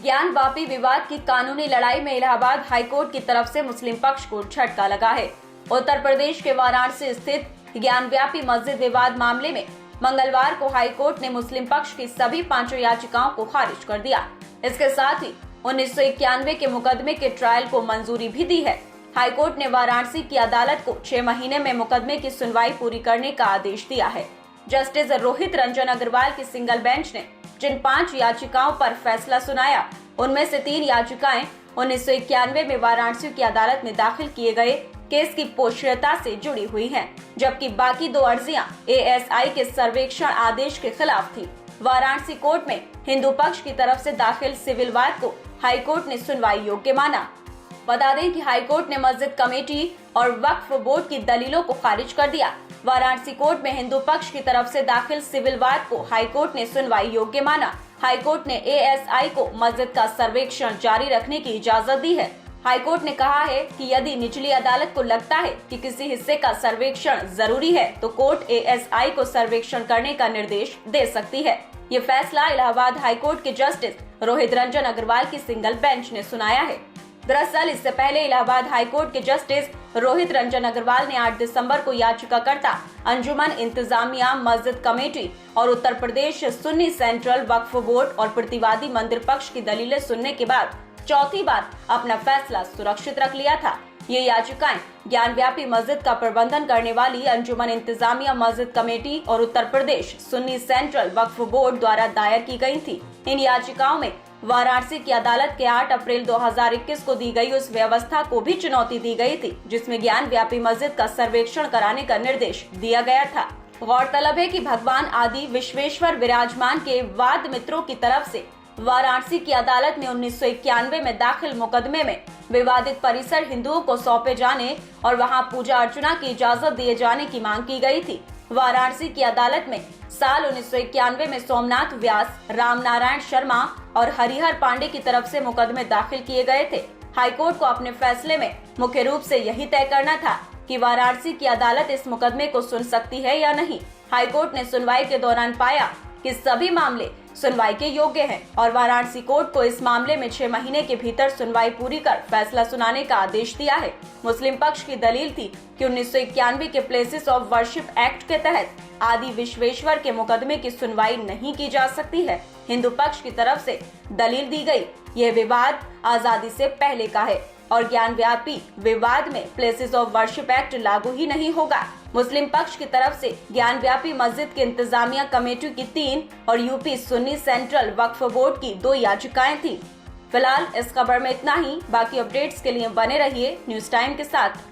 ज्ञानवापी विवाद की कानूनी लड़ाई में इलाहाबाद हाईकोर्ट की तरफ से मुस्लिम पक्ष को झटका लगा है। उत्तर प्रदेश के वाराणसी स्थित ज्ञानव्यापी मस्जिद विवाद मामले में मंगलवार को हाईकोर्ट ने मुस्लिम पक्ष की सभी 5 याचिकाओं को खारिज कर दिया। इसके साथ ही 1991 के मुकदमे के ट्रायल को मंजूरी भी दी है। हाईकोर्ट ने वाराणसी की अदालत को 6 महीने में मुकदमे की सुनवाई पूरी करने का आदेश दिया है। जस्टिस रोहित रंजन अग्रवाल की सिंगल बेंच ने जिन 5 याचिकाओं पर फैसला सुनाया, उनमें से 3 याचिकाएं 1991 में वाराणसी की अदालत में दाखिल किए गए केस की पोष्यता से जुड़ी हुई हैं, जबकि बाकी 2 अर्जियां एएसआई के सर्वेक्षण आदेश के खिलाफ थी। वाराणसी कोर्ट में हिंदू पक्ष की तरफ से दाखिल सिविल वाद को हाईकोर्ट ने सुनवाई योग्य माना। बता दें कि हाईकोर्ट ने मस्जिद कमेटी और वक्फ बोर्ड की दलीलों को खारिज कर दिया। वाराणसी कोर्ट में हिंदू पक्ष की तरफ से दाखिल सिविल वाद को हाईकोर्ट ने सुनवाई योग्य माना। हाईकोर्ट ने एएसआई को मस्जिद का सर्वेक्षण जारी रखने की इजाजत दी है। हाईकोर्ट ने कहा है कि यदि निचली अदालत को लगता है कि किसी हिस्से का सर्वेक्षण जरूरी है, तो कोर्ट एएसआई को सर्वेक्षण करने का निर्देश दे सकती है। ये फैसला इलाहाबाद हाईकोर्ट के जस्टिस रोहित रंजन अग्रवाल की सिंगल बेंच ने सुनाया है। दरअसल इससे पहले इलाहाबाद हाईकोर्ट के जस्टिस रोहित रंजन अग्रवाल ने 8 दिसंबर को याचिकाकर्ता अंजुमन इंतजामिया मस्जिद कमेटी और उत्तर प्रदेश सुन्नी सेंट्रल वक्फ बोर्ड और प्रतिवादी मंदिर पक्ष की दलीलें सुनने के बाद चौथी बार अपना फैसला सुरक्षित रख लिया था। ये याचिकाएं ज्ञानव्यापी मस्जिद का प्रबंधन करने वाली अंजुमन इंतजामिया मस्जिद कमेटी और उत्तर प्रदेश सुन्नी सेंट्रल वक्फ बोर्ड द्वारा दायर की गई थी। इन याचिकाओं में वाराणसी की अदालत के 8 अप्रैल 2021 को दी गई उस व्यवस्था को भी चुनौती दी गई थी, जिसमें ज्ञानव्यापी मस्जिद का सर्वेक्षण कराने का निर्देश दिया गया था। गौरतलब है कि भगवान आदि विश्वेश्वर विराजमान के वाद मित्रों की तरफ से वाराणसी की अदालत में 1991 में दाखिल मुकदमे में विवादित परिसर हिंदुओं को सौंपे जाने और वहां पूजा अर्चना की इजाजत दिए जाने की मांग की गई थी। वाराणसी की अदालत में साल 1991 में सोमनाथ व्यास, रामनारायण शर्मा और हरिहर पांडे की तरफ से मुकदमे दाखिल किए गए थे। हाईकोर्ट को अपने फैसले में मुख्य रूप से यही तय करना था कि वाराणसी की अदालत इस मुकदमे को सुन सकती है या नहीं। हाईकोर्ट ने सुनवाई के दौरान पाया कि सभी मामले सुनवाई के योग्य हैं और वाराणसी कोर्ट को इस मामले में 6 महीने के भीतर सुनवाई पूरी कर फैसला सुनाने का आदेश दिया है। मुस्लिम पक्ष की दलील थी कि 1991 के प्लेसेस ऑफ वर्शिप एक्ट के तहत आदि विश्वेश्वर के मुकदमे की सुनवाई नहीं की जा सकती है। हिंदू पक्ष की तरफ से दलील दी गई, यह विवाद आजादी से पहले का है और ज्ञानव्यापी विवाद में प्लेसेस ऑफ वर्शिप एक्ट लागू ही नहीं होगा। मुस्लिम पक्ष की तरफ से ज्ञानव्यापी मस्जिद की इंतजामिया कमेटी की 3 और यूपी सुन्नी सेंट्रल वक्फ बोर्ड की 2 याचिकाएं थी। फिलहाल इस खबर में इतना ही। बाकी अपडेट्स के लिए बने रहिए न्यूज टाइम के साथ।